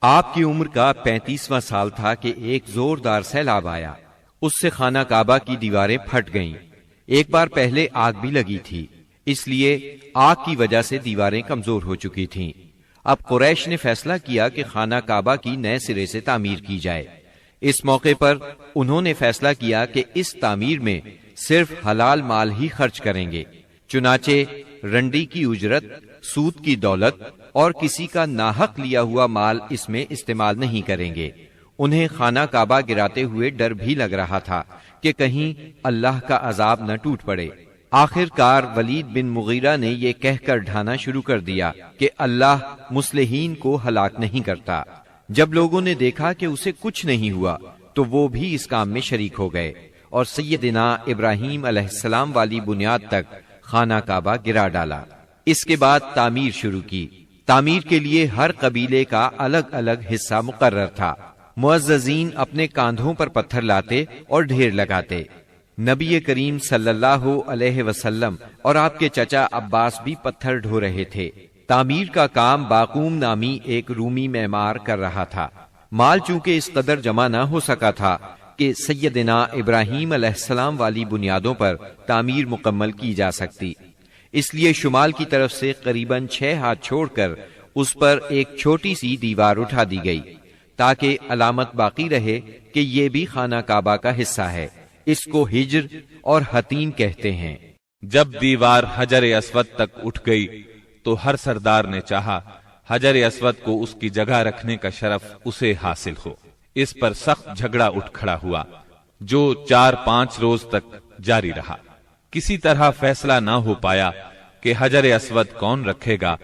آپ کی عمر کا 35واں سال تھا کہ ایک زوردار سیلاب آیا، اس سے خانہ کعبہ کی دیواریں پھٹ گئیں۔ ایک بار پہلے آگ بھی لگی تھی، اس لیے آگ کی وجہ سے دیواریں کمزور ہو چکی تھیں۔ اب قریش نے فیصلہ کیا کہ خانہ کعبہ کی نئے سرے سے تعمیر کی جائے۔ اس موقع پر انہوں نے فیصلہ کیا کہ اس تعمیر میں صرف حلال مال ہی خرچ کریں گے، چنانچہ رنڈی کی اجرت، سود کی دولت اور کسی کا ناحق لیا ہوا مال اس میں استعمال نہیں کریں گے۔ انہیں خانہ کعبہ گراتے ہوئے ڈر بھی لگ رہا تھا کہ کہیں اللہ کا عذاب نہ ٹوٹ پڑے۔ آخر کار ولید بن مغیرہ نے یہ کہہ کر ڈھانا شروع کر دیا کہ اللہ مصلحین کو ہلاک نہیں کرتا۔ جب لوگوں نے دیکھا کہ اسے کچھ نہیں ہوا تو وہ بھی اس کام میں شریک ہو گئے اور سیدنا ابراہیم علیہ السلام والی بنیاد تک خانہ کعبہ گرا ڈالا۔ اس کے بعد تعمیر شروع کی۔ تعمیر کے لیے ہر قبیلے کا الگ الگ حصہ مقرر تھا۔ معززین اپنے کاندھوں پر پتھر لاتے اور ڈھیر لگاتے۔ نبی کریم صلی اللہ علیہ وسلم اور آپ کے چچا عباس بھی پتھر ڈھو رہے تھے۔ تعمیر کا کام باقوم نامی ایک رومی معمار کر رہا تھا۔ مال چونکہ اس قدر جمع نہ ہو سکا تھا کہ سیدنا ابراہیم علیہ السلام والی بنیادوں پر تعمیر مکمل کی جا سکتی، اس لیے شمال کی طرف سے قریباً 6 ہاتھ چھوڑ کر اس پر ایک چھوٹی سی دیوار اٹھا دی گئی تاکہ علامت باقی رہے کہ یہ بھی خانہ کعبہ کا حصہ ہے۔ اس کو ہجر اور حتیم کہتے ہیں۔ جب دیوار حجر اسود تک اٹھ گئی تو ہر سردار نے چاہا حجر اسود کو اس کی جگہ رکھنے کا شرف اسے حاصل ہو۔ اس پر سخت جھگڑا اٹھ کھڑا ہوا جو 4-5 روز تک جاری رہا۔ کسی طرح فیصلہ نہ ہو پایا کہ حجر اسود کون رکھے گا،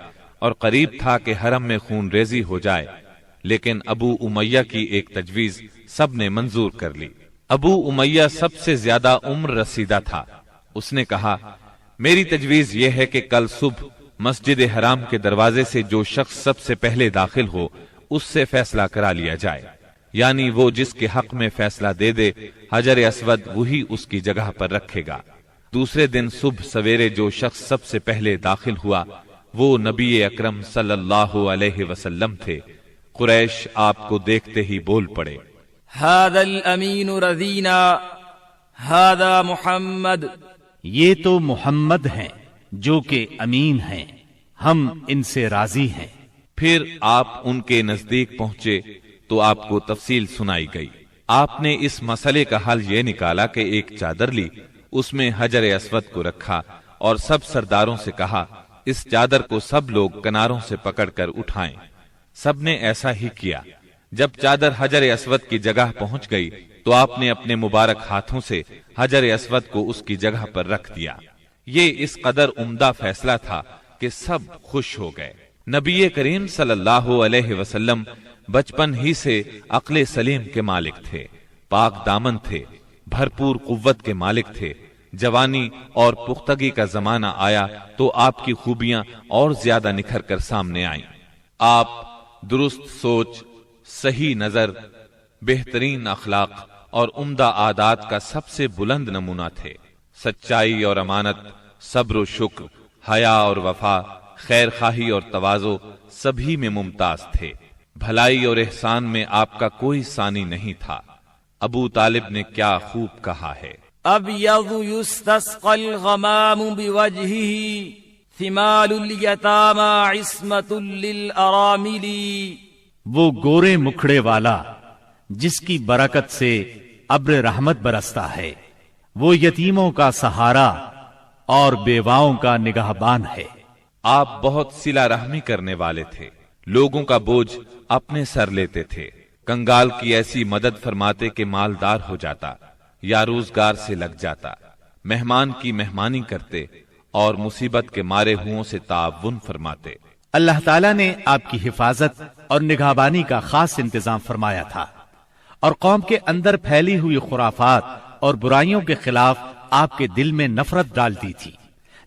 اور قریب تھا کہ حرم میں خون ریزی ہو جائے، لیکن ابو امیہ کی ایک تجویز سب نے منظور کر لی۔ ابو امیہ سب سے زیادہ عمر رسیدہ تھا۔ اس نے کہا، میری تجویز یہ ہے کہ کل صبح مسجد حرام کے دروازے سے جو شخص سب سے پہلے داخل ہو اس سے فیصلہ کرا لیا جائے، یعنی وہ جس کے حق میں فیصلہ دے دے حجر اسود وہی اس کی جگہ پر رکھے گا۔ دوسرے دن صبح سویرے جو شخص سب سے پہلے داخل ہوا وہ نبی اکرم صلی اللہ علیہ وسلم تھے۔ قریش آپ کو دیکھتے ہی بول پڑے، هذا الامین رضینا هذا محمد، یہ تو محمد ہیں جو کہ امین ہیں، ہم ان سے راضی ہیں۔ پھر آپ ان کے نزدیک پہنچے تو آپ کو تفصیل سنائی گئی۔ آپ نے اس مسئلے کا حل یہ نکالا کہ ایک چادر لی، اس میں حجر اسود کو رکھا اور سب سرداروں سے کہا اس چادر کو سب لوگ کناروں سے پکڑ کر اٹھائیں۔ سب نے ایسا ہی کیا۔ جب چادر حجر اسود کی جگہ پہنچ گئی تو آپ نے اپنے مبارک ہاتھوں سے حجر اسود کو اس کی جگہ پر رکھ دیا۔ یہ اس قدر عمدہ فیصلہ تھا کہ سب خوش ہو گئے۔ نبی کریم صلی اللہ علیہ وسلم بچپن ہی سے عقل سلیم کے مالک تھے، پاک دامن تھے، بھرپور قوت کے مالک تھے۔ جوانی اور پختگی کا زمانہ آیا تو آپ کی خوبیاں اور زیادہ نکھر کر سامنے آئیں۔ آپ درست سوچ، صحیح نظر، بہترین اخلاق اور عمدہ عادات کا سب سے بلند نمونہ تھے۔ سچائی اور امانت، صبر و شکر، حیا اور وفا، خیر خواہی اور تواضع سبھی میں ممتاز تھے۔ بھلائی اور احسان میں آپ کا کوئی ثانی نہیں تھا۔ ابو طالب نے کیا خوب کہا ہے، ابیض یستسقى الغمام بوجهه ثمال الیتامی عصمت للارامل، وہ گورے مکھڑے والا جس کی برکت سے ابر رحمت برستا ہے، وہ یتیموں کا سہارا اور بیواؤں کا نگہبان ہے۔ آپ بہت صلہ رحمی کرنے والے تھے، لوگوں کا بوجھ اپنے سر لیتے تھے، کنگال کی ایسی مدد فرماتے کہ مالدار ہو جاتا یا روزگار سے لگ جاتا، مہمان کی مہمانی کرتے اور مصیبت کے مارے ہوں سے تعاون فرماتے۔ اللہ تعالیٰ نے آپ کی حفاظت اور نگہبانی کا خاص انتظام فرمایا تھا، اور قوم کے اندر پھیلی ہوئی خرافات اور برائیوں کے خلاف آپ کے دل میں نفرت ڈال دی تھی۔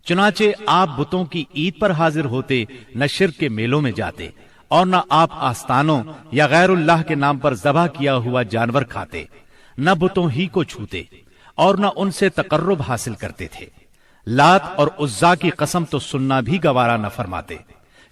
چنانچہ آپ بتوں کی عید پر حاضر ہوتے، نہ شرک کے میلوں میں جاتے، اور نہ آپ آستانوں یا غیر اللہ کے نام پر ذبح کیا ہوا جانور کھاتے، نہ بتوں ہی کو چھوتے، اور نہ ان سے تقرب حاصل کرتے تھے۔ لات اور عزا کی قسم تو سننا بھی گوارا نہ فرماتے۔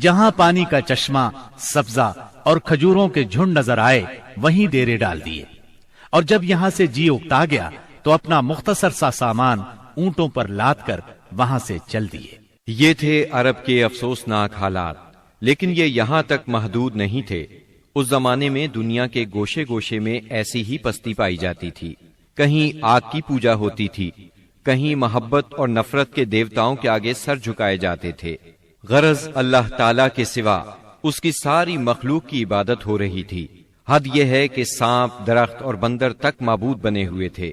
جہاں پانی کا چشمہ، سبزہ اور کھجوروں کے جھنڈ نظر آئے وہیں ڈیرے ڈال دیے، اور جب یہاں سے جی اکتا گیا تو اپنا مختصر سا سامان اونٹوں پر لاد کر وہاں سے چل دیے۔ یہ تھے عرب کے افسوسناک حالات، لیکن یہ یہاں تک محدود نہیں تھے۔ اس زمانے میں دنیا کے گوشے گوشے میں ایسی ہی پستی پائی جاتی تھی۔ کہیں آگ کی پوجا ہوتی تھی، کہیں محبت اور نفرت کے دیوتاؤں کے آگے سر جھکائے جاتے تھے۔ غرض اللہ تعالیٰ کے سوا اس کی ساری مخلوق کی عبادت ہو رہی تھی۔ حد یہ ہے کہ سانپ، درخت اور بندر تک معبود بنے ہوئے تھے۔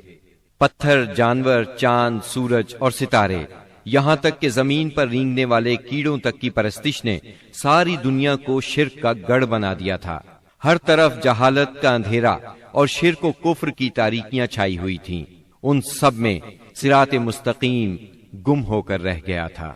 پتھر، جانور، چاند، سورج اور ستارے، یہاں تک کہ زمین پر رینگنے والے کیڑوں تک کی پرستش نے ساری دنیا کو شرک کا گڑھ بنا دیا تھا۔ ہر طرف جہالت کا اندھیرا اور شرک و کفر کی تاریکیاں چھائی ہوئی تھیں۔ ان سب میں صراط مستقیم گم ہو کر رہ گیا تھا۔